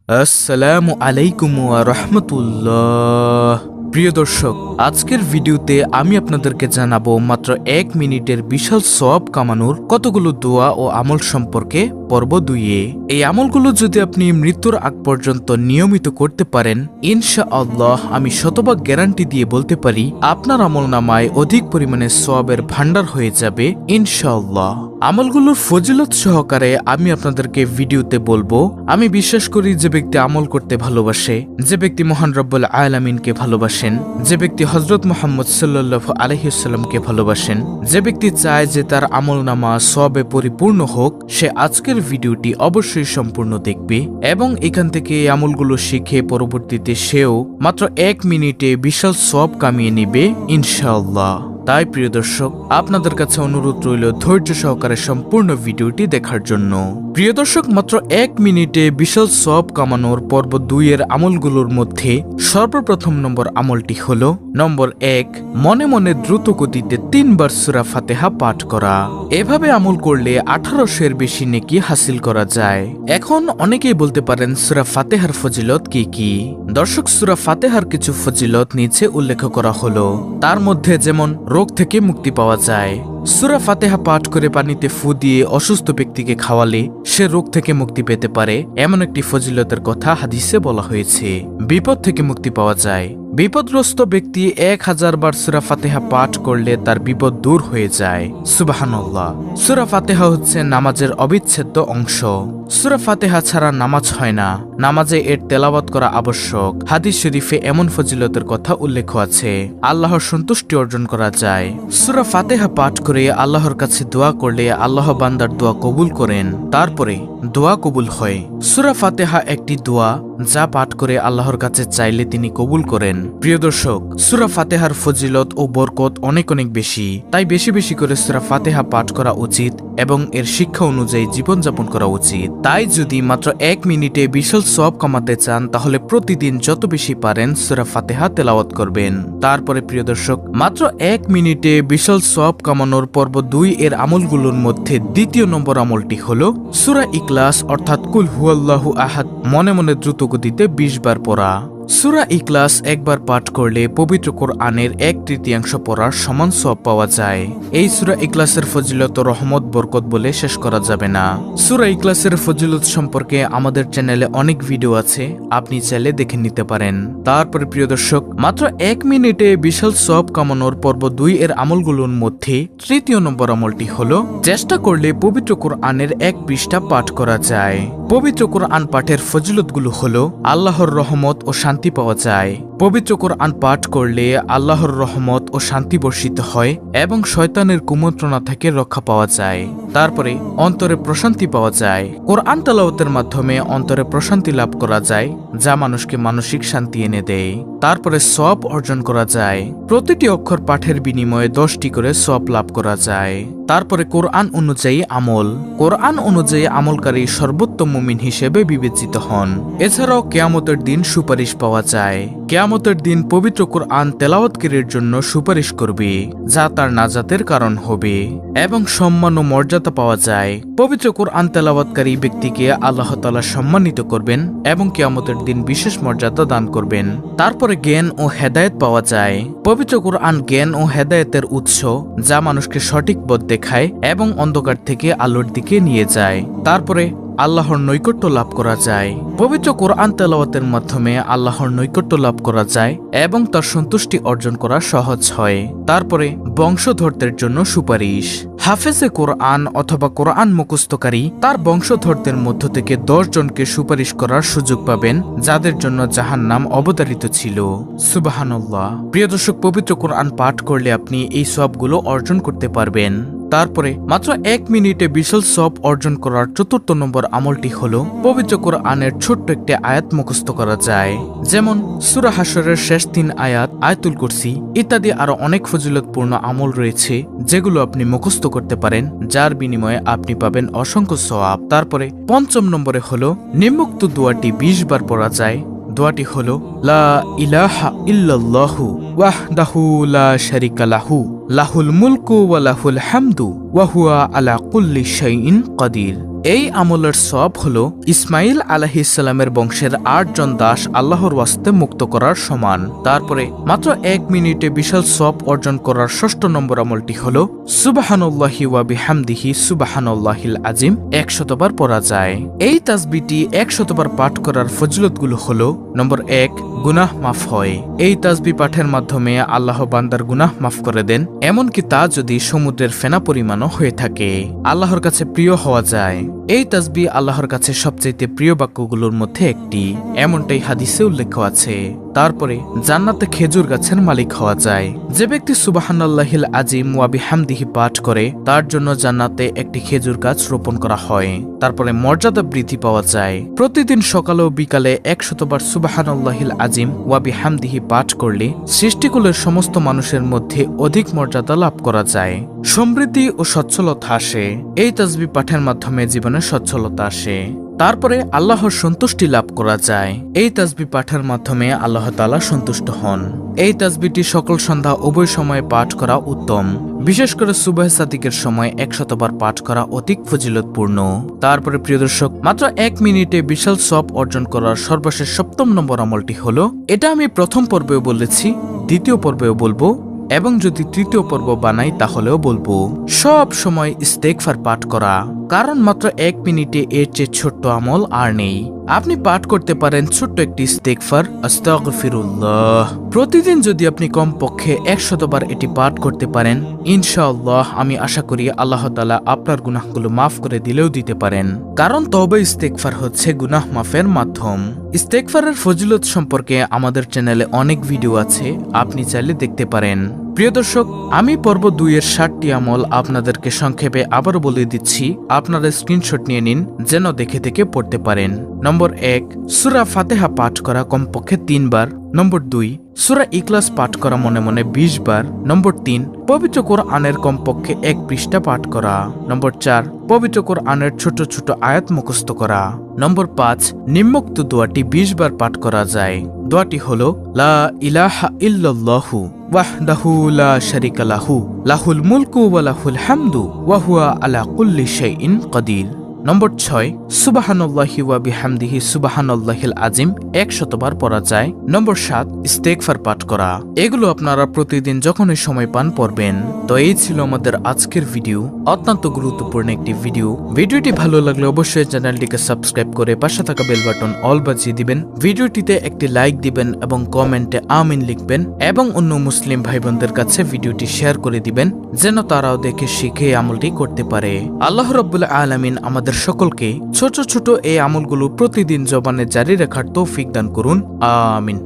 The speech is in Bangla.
আসসালামু আলাইকুম ওয়া রাহমাতুল্লাহ। প্রিয় দর্শক, আজকের ভিডিওতে আমি আপনাদেরকে জানাবো মাত্র 1 মিনিটের বিশাল সওয়াব কামানোর কতগুলো দোয়া ও আমল সম্পর্কে পর্ব 2-এ। এই আমলগুলো যদি আপনি মৃত্যুর আগ পর্যন্ত নিয়মিত করতে পারেন, ইনশাআল্লাহ আমি শতভাগ গ্যারান্টি দিয়ে বলতে পারি আপনার আমলনামায় অধিক পরিমাণে সওয়াবের ভান্ডার হয়ে যাবে ইনশাআল্লাহ। আমলগুলোর ফজিলত সহকারে আমি আপনাদেরকে ভিডিওতে বলবো। আমি বিশ্বাস করি যে ব্যক্তি আমল করতে ভালোবাসে, যে ব্যক্তি মহান রব্বুল আলামিনকে ভালোবাসেন, যে ব্যক্তি হযরত মুহাম্মদ সাল্লাল্লাহু আলাইহি ওয়াসাল্লামকে ভালোবাসেন, যে ব্যক্তি চায় যে তার আমলনামা সওয়াবে পরিপূর্ণ হোক, সে আজকের ভিডিওটি অবশ্যই সম্পূর্ণ দেখবে এবং এখান থেকে এই আমলগুলো শিখে পরবর্তীতে সেও মাত্র 1 মিনিটে বিশাল সওয়াব কামিয়ে নেবে ইনশাআল্লাহ। তাই প্রিয় দর্শক, আপনাদের কাছে অনুরোধ রইল ধৈর্য সহকারে সম্পূর্ণ ভিডিওটি দেখার জন্য। প্রিয় দর্শক, মাত্র 1 মিনিটে বিশাল সওয়াব কামানোর পর্ব 2-এর আমলগুলোর মধ্যে সর্বপ্রথম নম্বর আমলটি হলো নম্বর 1, মনে মনে দ্রুত গতিতে 3 বার সূরা ফাতিহা পাঠ করা। এভাবে আমল করলে 1800-এর বেশি নেকি হাসিল করা যায়। এখন অনেকেই বলতে পারেন সূরা ফাতিহার ফজিলত কি কি? দর্শক, সূরা ফাতিহার কিছু ফজিলত নিচে উল্লেখ করা হলো। তার মধ্যে যেমন রোগ থেকে মুক্তি পাওয়া যায়। সূরা ফাতিহা পাঠ করে পানিতে ফু দিয়ে অসুস্থ ব্যক্তিকে খাওয়ালে সে রোগ থেকে মুক্তি পেতে পারে, এমন একটি ফজিলতের কথা হাদিসে বলা হয়েছে। বিপদ থেকে মুক্তি পাওয়া যায়। বিপদগ্রস্ত ব্যক্তি 1000 বার সূরা ফাতিহা পাঠ করলে তার বিপদ দূর হয়ে যায়। সুবহানাল্লাহ। সূরা ফাতিহা হচ্ছে নামাজের অবিচ্ছেদ্য অংশ। সূরা ফাতিহা ছাড়া নামাজ হয় না। নামাজে এর তেলাওয়াত করা আবশ্যক। হাদিস শরীফে এমন ফজিলতের কথা উল্লেখ আছে। আল্লাহর সন্তুষ্টি অর্জন করা যায়। সূরা ফাতিহা পাঠ করে আল্লাহর কাছে দোয়া করলে আল্লাহ বান্দার দোয়া কবুল করেন, তারপরে দোয়া কবুল হয়। সূরা ফাতিহা একটি দোয়া যা পাঠ করে আল্লাহর কাছে চাইলে তিনি কবুল করেন। প্রিয় দর্শক, সূরা ফাতিহার ফজিলত ও বরকত অনেক অনেক বেশি। তাই বেশি বেশি করে সূরা ফাতিহা পাঠ করা উচিত এবং এর শিক্ষা অনুযায়ী জীবনযাপন করা উচিত। তাই যদি মাত্র 1 মিনিটে বিশাল সওয়াব কামাতে চান, তাহলে প্রতিদিন যত বেশি পারেন সূরা ফাতিহা তেলাওয়াত করবেন। তারপরে প্রিয় দর্শক, মাত্র 1 মিনিটে বিশাল সওয়াব কামানোর পর্ব 2-এর আমলগুলোর মধ্যে দ্বিতীয় নম্বর আমলটি হলো সূরা ইখলাস অর্থাৎ কুল হুয়াল্লাহু আহাদ মনে মনে দ্রুত গতিতে 20 বার পড়া। সূরা ইখলাস একবার পাঠ করলে পবিত্র কোরআনের 1/3 পড়ার সমান সওয়াব পাওয়া যায়। এই সূরা ইখলাসের ফজিলত ও রহমত বরকত বলে শেষ করা যাবে না। সূরা ইখলাসের ফজিলত সম্পর্কে আমাদের চ্যানেলে অনেক ভিডিও আছে, আপনি চাইলে দেখে নিতে পারেন। তারপরে প্রিয় দর্শক, মাত্র 1 মিনিটে বিশাল সওয়াব কামানোর পর্ব 2-এর আমলগুলোর মধ্যে তৃতীয় নম্বর আমলটি হলো চেষ্টা করলে পবিত্র কোরআনের 1 পৃষ্ঠা পাঠ করা যায়। পবিত্র কোরআন পাঠের ফজিলতগুলো হলো আল্লাহর রহমত ও শান্তি পাওয়া যায়। পবিত্র কোরআন পাঠ করলে আল্লাহর রহমত ও শান্তি বর্ষিত হয় এবং শয়তানের কুমন্ত্রণা থেকে রক্ষা পাওয়া যায়। তারপরে অন্তরে প্রশান্তি পাওয়া যায়। কোরআন তেলাওয়াতের মাধ্যমে অন্তরে প্রশান্তি লাভ করা যায়, যা মানুষকে মানসিক শান্তি এনে দেয়। তারপরে সওয়াব অর্জন করা যায়। প্রতিটি অক্ষর পাঠের বিনিময়ে 10টি করে সওয়াব লাভ করা যায়। তারপরে কোরআন অনুযায়ী আমল। কোরআন অনুযায়ী আমলকারী সর্বোত্তম মুমিন হিসেবে বিবেচিত হন। এছাড়াও কিয়ামতের দিন সুপারিশ পাওয়া যায়। কিয়ামতের দিন পবিত্র কোরআন তেলাওয়াতকারীর জন্য সুপারিশ করবে, যা তার নাজাতের কারণ হবে এবং সম্মান ও মর্যাদা পাওয়া যায়। পবিত্র কোরআন তেলাওয়াতকারী ব্যক্তিকে আল্লাহ তাআলা সম্মানিত করবেন এবং কিয়ামতের দিন বিশেষ মর্যাদা দান করবেন। তারপরে জ্ঞান ও হেদায়েত পাওয়া যায়। পবিত্র কোরআন জ্ঞান ও হেদায়েতের উৎস, যা মানুষকে সঠিক পথ দেখায় এবং অন্ধকার থেকে আলোর দিকে নিয়ে যায়। তারপরে আল্লাহর নৈকট্য লাভ করা যায়। পবিত্র কোরআন তেলাওয়াতের মাধ্যমে আল্লাহর নৈকট্য লাভ করা যায় এবং তার সন্তুষ্টি অর্জন করা সহজ হয়। তারপরে বংশধরদের জন্য সুপারিশ। হাফেজে কোরআন অথবা কোরআন মুখস্থকারী তার বংশধরদের মধ্য থেকে 10 জনকে সুপারিশ করার সুযোগ পাবেন, যাদের জন্য জাহান্নাম অবতারিত ছিল। সুবহানাল্লাহ। প্রিয় দর্শক, পবিত্র কোরআন পাঠ করলে আপনি এই সওয়াবগুলো অর্জন করতে পারবেন। তারপরে মাত্র 1 মিনিটে বিশাল সওয়াব অর্জন করার চতুর্থ নম্বর আমলটি হলো পবিত্র কোরআনের ছোট্ট একটি আয়াত মুখস্থ করা যায়, যেমন সূরা হাশরের শেষ 3 আয়াত, আয়াতুল কুরসি ইত্যাদি। আরো অনেক ফজিলতপূর্ণ আমল রয়েছে যেগুলো আপনি মুখস্থ করতে পারেন, যার বিনিময়ে আপনি পাবেন অসংখ্য সওয়াব। তারপরে পঞ্চম নম্বরে হলো নিম্নোক্ত দোয়াটি 20 বার পড়া যায়। দোয়াটি হলো লা ইলাহা ইল্লাল্লাহু ওয়াহদাহু লা শারিকা লাহু লাহুল মুলকু ওয়া লাহুল হামদু ওয়া হুয়া আলা কুল্লি শাইইন কাদির। এই আমলের সওয়াব হলো ইসমাইল আলাইহিসসালামের বংশের 8 জন দাস আল্লাহর ওয়াস্তে মুক্ত করার সমান। তারপরে মাত্র 1 মিনিটে বিশাল সওয়াব অর্জন করার 6 নম্বর আমলটি হলো সুবহানাল্লাহি ওয়া বিহামদিহি সুবহানাল্লাহিল আজিম 100 বার পড়া যায়। এই তাসবিহটি 100 বার পাঠ করার ফজিলতগুলো হলো নম্বর 1, গুনাহ মাফ হয়। এই তাসবিহ পাঠের মাধ্যমে আল্লাহ বান্দার গুনাহ মাফ করে দেন, এমনকি তা যদি সমুদ্রের ফেনা পরিমাণও হয়ে থাকে। আল্লাহর কাছে প্রিয় হওয়া যায়। এই তাসবিহ আল্লাহর কাছে সবচেয়ে প্রিয় বাক্যগুলোর মধ্যে একটি, এমনটাই হাদিসে উল্লেখ আছে। তারপরে জান্নাতে খেজুর গাছের মালিক হওয়া যায়। যে ব্যক্তি সুবহানাল্লাহিল আজিম ওয়া বিহামদিহি পাঠ করে তার জন্য জান্নাতে একটি খেজুর গাছ রোপণ করা হয়। তারপরে মর্যাদা বৃদ্ধি পাওয়া যায়। প্রতিদিন সকালে ও বিকালে 100 বার সুবহানাল্লাহিল আজিম ওয়া বিহামদিহি পাঠ করলে সৃষ্টিকুলের সমস্ত মানুষের মধ্যে অধিক মর্যাদা লাভ করা যায়। সমৃদ্ধি ও সচ্ছলতা আসে। এই তাসবিহ পাঠের মাধ্যমে জীবনে সচ্ছলতা আসে। তারপরে আল্লাহর সন্তুষ্টি লাভ করা যায়। এই তাসবিহ পাঠের মাধ্যমে আল্লাহ তাআলা সন্তুষ্ট হন। এই তাসবিহটি সকল সন্ধ্যা উভয় সময়ে পাঠ করা উত্তম। বিশেষ করে সুবহ সাদিকের সময় 100 বার পাঠ করা অধিক ফজিলতপূর্ণ। তারপরে প্রিয় দর্শক, মাত্র 1 মিনিটে বিশাল সওয়াব অর্জন করার সর্বশেষ 7 নম্বর আমলটি হলো, এটা আমি প্রথম পর্বেও বলেছি, দ্বিতীয় পর্বেও বলবো, এবং যদি তৃতীয় পর্ব বানাই তাহলেও বলবো, সব সময় ইস্তেগফার পাঠ করা। কারণ মাত্র 1 মিনিটে এর চেয়ে ছোট্ট আমল আর নেই। আপনি পাঠ করতে পারেন ছোট্ট একটি ইস্তেগফার, আস্তাগফিরুল্লাহ। প্রতিদিন যদি আপনি কমপক্ষে 100 বার এটি পাঠ করতে পারেন, ইনশাআল্লাহ আমি আশা করি আল্লাহ তাআলা আপনার গুনাহগুলো মাফ করে দিলেও দিতে পারেন। কারণ তওবা ইস্তেগফার হচ্ছে গুনাহ মাফের মাধ্যম। ইস্তেগফারের ফজিলত সম্পর্কে আমাদের চ্যানেলে অনেক ভিডিও আছে, আপনি চাইলে দেখতে পারেন। প্রিয় দর্শক, আমি পর্ব 2 এর 60টি আমল আপনাদেরকে সংক্ষেপে আবারও বলে দিচ্ছি, আপনারা স্ক্রিনশট নিয়ে নিন যেন দেখে দেখে পড়তে পারেন। নম্বর 1, সূরা ফাতিহা পাঠ করা কমপক্ষে 3 বার। নম্বর 2, সূরা ইখলাস পাঠ করা মনে মনে 20 বার। নম্বর 3, পবিত্র কোরআনের কমপক্ষে 1 পৃষ্ঠা পাঠ করা। নম্বর 4, পবিত্র কোরআনের ছোট ছোট আয়াত মুখস্থ করা। নম্বর 5, নিম্নোক্ত দোয়াটি 20 বার পাঠ করা যায়। দোয়াটি হলো, লা ইলাহা ইল্লাল্লাহু ওয়াহদাহু লা শারিকা লাহু লাহুল মুলকু ওয়া লাহুল হামদু ওয়া হুয়া আলা কুল্লি শাইইন কাদির। নম্বর 6, সুবহানাল্লাহি ওয়া বিহামদিহি সুবহানাল্লাহিল আজিম 100 বার পড়া যায়। নম্বর 7, ইস্তেগফার পাঠ করা। এগুলো আপনারা প্রতিদিন যখনই সময় পান পড়বেন। তো এই ছিল আমাদের আজকের ভিডিও, অত্যন্ত গুরুত্বপূর্ণ একটি ভিডিও। ভিডিওটি ভালো লাগলে অবশ্যই চ্যানেলটিকে সাবস্ক্রাইব করে পাশে থাকা বেল বাটন অল বাজিয়ে দিবেন। ভিডিওটিতে একটি লাইক দিবেন এবং কমেন্টে আমিন লিখবেন এবং অন্য মুসলিম ভাই বোনদের কাছে ভিডিওটি শেয়ার করে দিবেন যেন তারাও দেখে শিখে আমলটি করতে পারে। আল্লাহ রাব্বুল আলামিন আমাদের সকলকে ছোট ছোট এই আমলগুলো প্রতিদিন জবানে জারি রাখার তৌফিক দান করুন। আমিন।